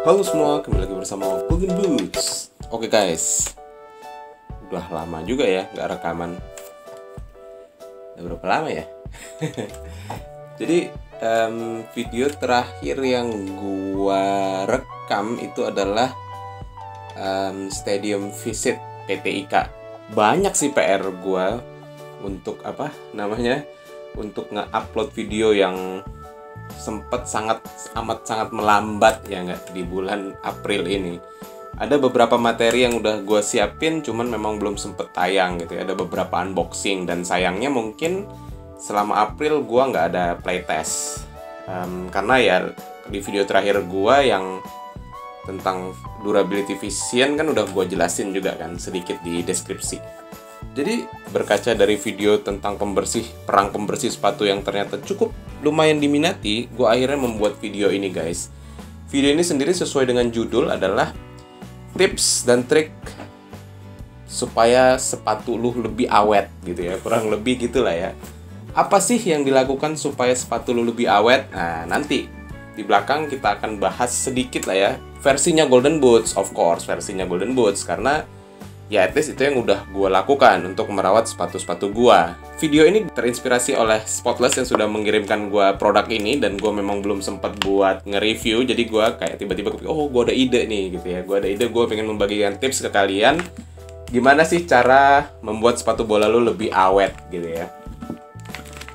Halo semua, kembali lagi bersama Golden Boots. Oke guys, udah lama juga ya nggak rekaman. Udah berapa lama ya? Jadi video terakhir yang gua rekam itu adalah stadium visit PT IKA. Banyak sih PR gua untuk untuk nge-upload video yang sempat amat sangat melambat ya nggak di bulan April ini. Ada beberapa materi yang udah gue siapin, cuman memang belum sempet tayang gitu ya. Ada beberapa unboxing dan sayangnya mungkin selama April gue nggak ada playtest karena ya di video terakhir gue yang tentang durability vision kan udah gue jelasin juga kan sedikit di deskripsi. Jadi berkaca dari video tentang perang pembersih sepatu yang ternyata cukup lumayan diminati, gue akhirnya membuat video ini guys. Video ini sendiri sesuai dengan judul adalah tips dan trik supaya sepatu lu lebih awet gitu ya, kurang lebih gitulah ya. Apa sih yang dilakukan supaya sepatu lu lebih awet? Nah nanti di belakang kita akan bahas sedikit lah ya, versinya Golden Boots, of course versinya Golden Boots, karena ya at least itu yang udah gue lakukan untuk merawat sepatu-sepatu gue. Video ini terinspirasi oleh Spotless yang sudah mengirimkan gue produk ini, dan gue memang belum sempat buat nge-review. Jadi gue kayak tiba-tiba kepikir, oh gue ada ide nih gitu ya. Gue ada ide, gue pengen membagikan tips ke kalian gimana sih cara membuat sepatu bola lu lebih awet gitu ya.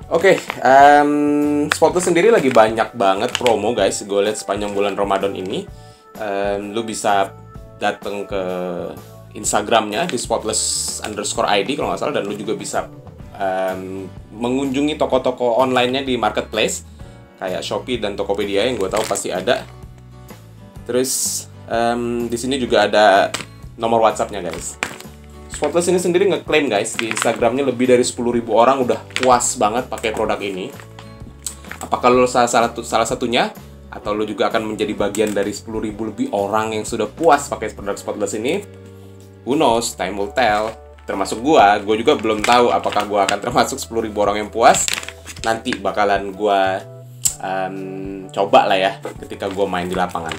Oke, Spotless sendiri lagi banyak banget promo guys. Gue lihat sepanjang bulan Ramadan ini. Lu bisa datang ke Instagramnya di spotless_id kalau nggak salah, dan lu juga bisa mengunjungi toko-toko online-nya di marketplace kayak Shopee dan Tokopedia yang gue tahu pasti ada. Terus di sini juga ada nomor WhatsApp-nya guys. Spotless ini sendiri ngeklaim guys di Instagramnya lebih dari 10.000 orang udah puas banget pakai produk ini. Apakah lu salah satunya? Atau lu juga akan menjadi bagian dari 10.000 lebih orang yang sudah puas pakai produk Spotless ini? Who knows, time will tell. Termasuk gue juga belum tahu apakah gue akan termasuk 10.000 orang yang puas. Nanti bakalan gue coba lah ya ketika gue main di lapangan.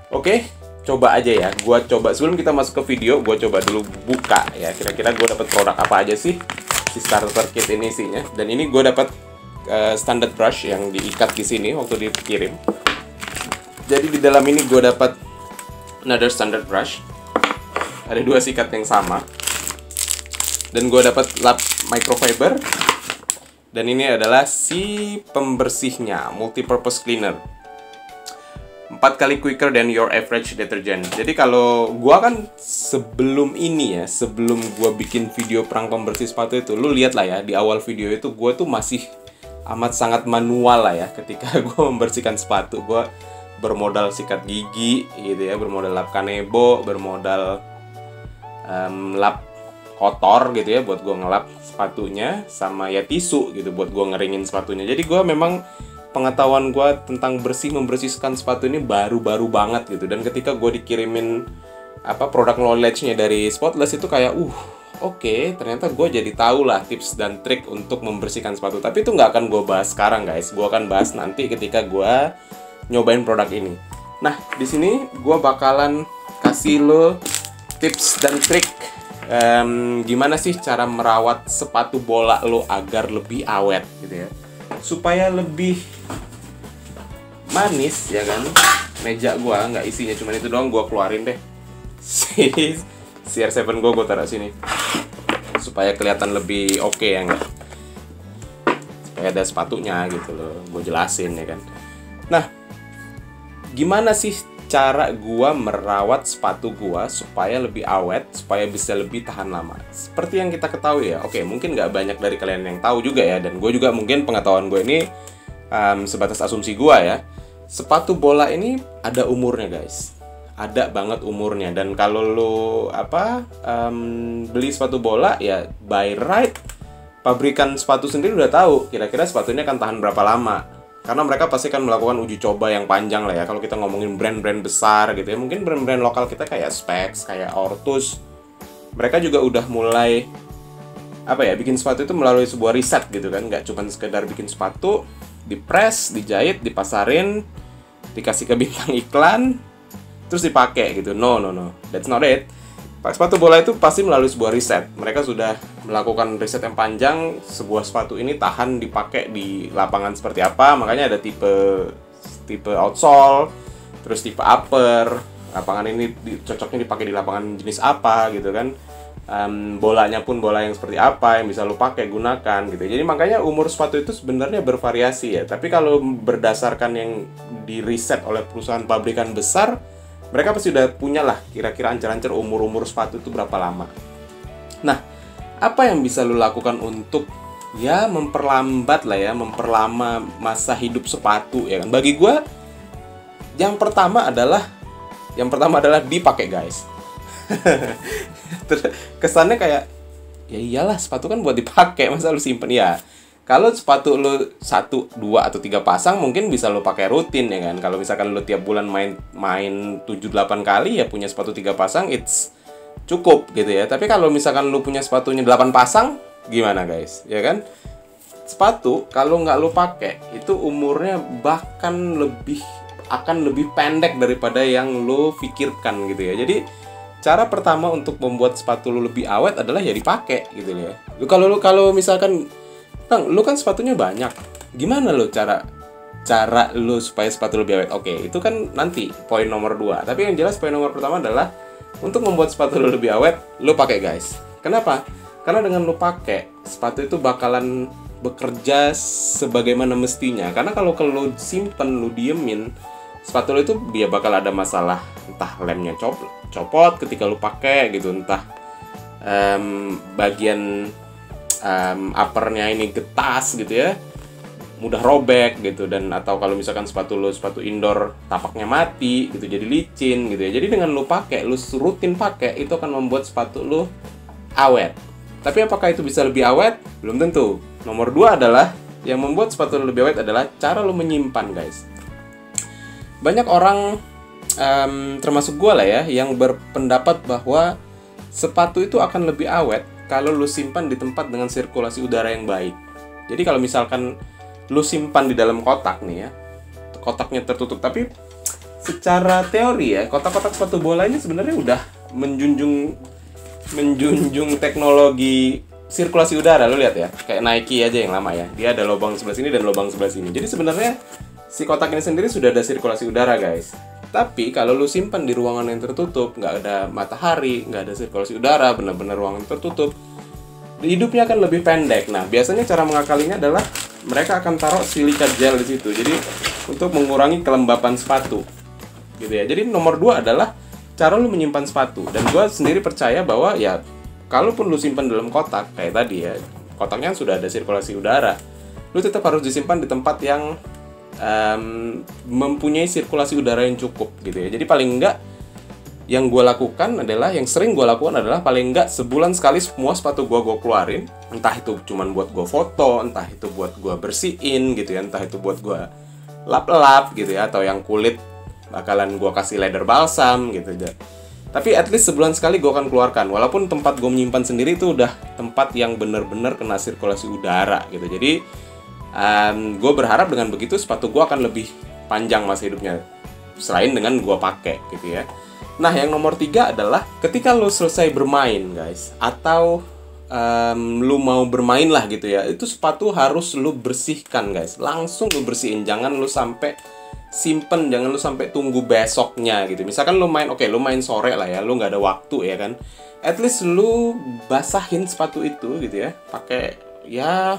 Oke, coba aja ya. Gue coba, sebelum kita masuk ke video, gue coba dulu buka ya. Kira-kira gue dapat produk apa aja sih si starter kit ini isinya. Dan ini gue dapat standard brush yang diikat di sini waktu dikirim. Jadi di dalam ini gue dapat another standard brush. Ada 2 sikat yang sama. Dan gue dapat lap microfiber. Dan ini adalah si pembersihnya, multi-purpose cleaner. 4 kali quicker than your average detergent. Jadi kalau gue kan sebelum gue bikin video perang pembersih sepatu itu, lu lihat lah ya di awal video itu gue tuh masih amat sangat manual lah ya ketika gue membersihkan sepatu. Gue bermodal sikat gigi gitu ya, bermodal lap kanebo, bermodal lap kotor gitu ya buat gue ngelap sepatunya, sama ya tisu gitu buat gue ngeringin sepatunya. Jadi gue memang pengetahuan gue tentang membersihkan sepatu ini baru-baru banget gitu. Dan ketika gue dikirimin produk knowledge-nya dari Spotless itu kayak oke, ternyata gue jadi tahu lah tips dan trik untuk membersihkan sepatu. Tapi itu nggak akan gue bahas sekarang guys. Gue akan bahas nanti ketika gue nyobain produk ini. Nah di sini gue bakalan kasih lo tips dan trik gimana sih cara merawat sepatu bola lo agar lebih awet gitu ya, supaya lebih manis ya kan. Meja gua nggak isinya cuma itu doang, gua keluarin deh si CR7 gua taruh sini supaya kelihatan lebih oke ya enggak, supaya ada sepatunya gitu loh, gua jelasin ya kan. Nah gimana sih cara gua merawat sepatu gua supaya lebih awet, supaya bisa lebih tahan lama? Seperti yang kita ketahui ya, oke mungkin nggak banyak dari kalian yang tahu juga ya, dan gue juga mungkin pengetahuan gue ini sebatas asumsi gua ya. Sepatu bola ini ada umurnya guys, ada banget umurnya. Dan kalau lo beli sepatu bola ya by right, pabrikan sepatu sendiri udah tahu kira-kira sepatunya akan tahan berapa lama. Karena mereka pasti kan melakukan uji coba yang panjang lah ya. Kalau kita ngomongin brand-brand besar gitu ya, mungkin brand-brand lokal kita kayak Specs, kayak Ortus, mereka juga udah mulai bikin sepatu itu melalui sebuah riset gitu kan. Nggak cuma sekedar bikin sepatu, dipres, dijahit, dipasarin, dikasih ke bintang iklan, terus dipakai gitu. No, that's not it. Sepatu bola itu pasti melalui sebuah riset. Mereka sudah melakukan riset yang panjang, sebuah sepatu ini tahan dipakai di lapangan seperti apa. Makanya ada tipe outsole, terus tipe upper. Lapangan ini cocoknya dipakai di lapangan jenis apa gitu kan. Bolanya pun bola yang seperti apa yang bisa lo pakai, gunakan gitu. Jadi makanya umur sepatu itu sebenarnya bervariasi ya. Tapi kalau berdasarkan yang di riset oleh perusahaan pabrikan besar, mereka pasti udah punya lah kira-kira ancar-ancar umur sepatu itu berapa lama. Nah, apa yang bisa lo lakukan untuk ya memperlambat lah ya, memperlama masa hidup sepatu ya kan? Bagi gue, yang pertama adalah dipakai guys. Kesannya kayak ya iyalah sepatu kan buat dipakai, masa lu simpen ya. Kalau sepatu lu 1, 2, atau 3 pasang mungkin bisa lu pakai rutin ya kan. Kalau misalkan lu tiap bulan main 7-8 kali ya punya sepatu 3 pasang it's cukup gitu ya. Tapi kalau misalkan lu punya sepatunya 8 pasang gimana guys? Ya kan? Sepatu kalau nggak lu pakai itu umurnya bahkan akan lebih pendek daripada yang lu pikirkan gitu ya. Jadi cara pertama untuk membuat sepatu lu lebih awet adalah ya dipakai gitu ya. Kalau misalkan Bang, lu kan sepatunya banyak. Gimana lu cara lu supaya sepatu lebih awet? Oke, itu kan nanti poin nomor 2. Tapi yang jelas poin nomor pertama adalah untuk membuat sepatu lu lebih awet, lu pakai guys. Kenapa? Karena dengan lu pakai, sepatu itu bakalan bekerja sebagaimana mestinya. Karena kalau lu simpen, lu diemin, sepatu lu itu dia bakal ada masalah. Entah lemnya copot ketika lu pakai gitu, entah bagian uppernya ini getas gitu ya, mudah robek gitu, dan atau kalau misalkan sepatu indoor tapaknya mati gitu, jadi licin gitu ya. Jadi dengan lu rutin pakai, itu akan membuat sepatu lu awet. Tapi apakah itu bisa lebih awet? Belum tentu. Nomor 2 adalah yang membuat sepatu lu lebih awet adalah cara lu menyimpan guys. Banyak orang termasuk gue lah ya yang berpendapat bahwa sepatu itu akan lebih awet kalau lu simpan di tempat dengan sirkulasi udara yang baik. Jadi kalau misalkan lu simpan di dalam kotak nih ya, kotaknya tertutup, tapi secara teori ya, kotak-kotak sepatu bola ini sebenarnya udah menjunjung teknologi sirkulasi udara. Lu lihat ya, kayak Nike aja yang lama ya, dia ada lubang sebelah sini dan lubang sebelah sini. Jadi sebenarnya si kotak ini sendiri sudah ada sirkulasi udara guys. Tapi kalau lu simpan di ruangan yang tertutup, nggak ada matahari, nggak ada sirkulasi udara, benar-benar ruangan tertutup, hidupnya akan lebih pendek. Nah, biasanya cara mengakalinya adalah mereka akan taruh silika gel di situ. Jadi untuk mengurangi kelembapan sepatu, gitu ya. Jadi nomor 2 adalah cara lu menyimpan sepatu. Dan gue sendiri percaya bahwa ya, kalaupun lu simpan dalam kotak kayak tadi ya, kotaknya sudah ada sirkulasi udara, lu tetap harus disimpan di tempat yang mempunyai sirkulasi udara yang cukup gitu ya. Jadi paling enggak yang sering gue lakukan adalah paling enggak sebulan sekali semua sepatu gue keluarin. Entah itu cuman buat gue foto, entah itu buat gue bersihin gitu ya, entah itu buat gue lap-lap gitu ya, atau yang kulit bakalan gue kasih leather balsam gitu aja. Tapi at least sebulan sekali gue akan keluarkan. Walaupun tempat gue menyimpan sendiri itu udah tempat yang benar-benar kena sirkulasi udara gitu. Jadi gue berharap dengan begitu sepatu gue akan lebih panjang masa hidupnya selain dengan gue pakai gitu ya. Nah, yang nomor 3 adalah ketika lo selesai bermain guys, atau lu mau bermain lah gitu ya, itu sepatu harus lu bersihkan guys. Langsung lu bersihin, jangan lu sampai simpen, jangan lu sampai tunggu besoknya gitu. Misalkan lu main sore lah ya, lu nggak ada waktu ya kan, at least lu basahin sepatu itu gitu ya, pakai ya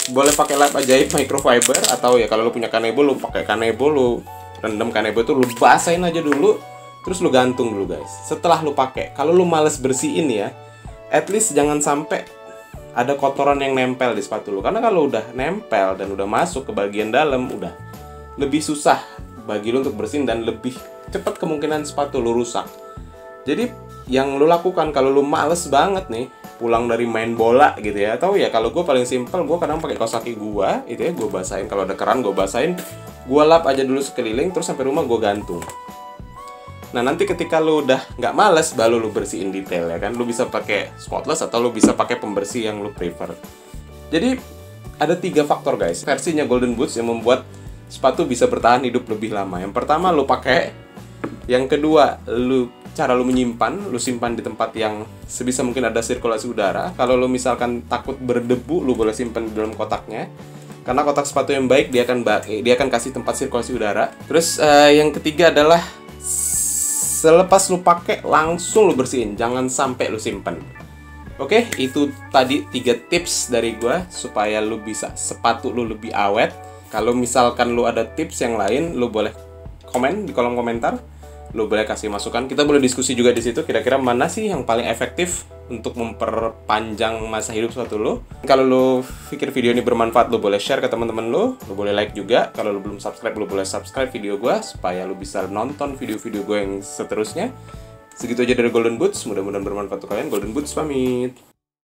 boleh pakai lap ajaib microfiber, atau ya kalau lu punya kanebo, lu pakai kanebo, lu rendam kanebo itu, lu basahin aja dulu, terus lu gantung dulu guys. Setelah lu pakai, kalau lu males bersihin ya, at least jangan sampai ada kotoran yang nempel di sepatu lu. Karena kalau udah nempel dan udah masuk ke bagian dalam, udah lebih susah bagi lu untuk bersihin dan lebih cepat kemungkinan sepatu lu rusak. Jadi yang lu lakukan kalau lu males banget nih pulang dari main bola gitu ya, atau ya kalau gue paling simpel, gue kadang pakai kaos kaki gue itu ya, gue basahin, kalau ada keran gue basahin, gue lap aja dulu sekeliling, terus sampai rumah gue gantung. Nah, nanti ketika lu udah nggak males, baru lu bersihin detail ya kan. Lu bisa pakai spotless atau lu bisa pakai pembersih yang lu prefer. Jadi ada 3 faktor guys versinya Golden Boots yang membuat sepatu bisa bertahan hidup lebih lama. Yang pertama, lu pakai Yang kedua, cara lu menyimpan, lu simpan di tempat yang sebisa mungkin ada sirkulasi udara. Kalau lu misalkan takut berdebu, lu boleh simpan di dalam kotaknya. Karena kotak sepatu yang baik dia akan kasih tempat sirkulasi udara. Terus yang ketiga adalah selepas lu pakai langsung lu bersihin, jangan sampai lu simpen. Oke, itu tadi 3 tips dari gua supaya lu bisa sepatu lu lebih awet. Kalau misalkan lu ada tips yang lain, lu boleh komen di kolom komentar. Lu boleh kasih masukan. Kita boleh diskusi juga di situ. Kira-kira mana sih yang paling efektif untuk memperpanjang masa hidup sepatu lu? Kalau lu pikir video ini bermanfaat, lu boleh share ke teman-teman lu. Lu boleh like juga. Kalau lu belum subscribe, lu boleh subscribe video gua supaya lu bisa nonton video-video gue yang seterusnya. Segitu aja dari Golden Boots. Mudah-mudahan bermanfaat untuk kalian. Golden Boots pamit.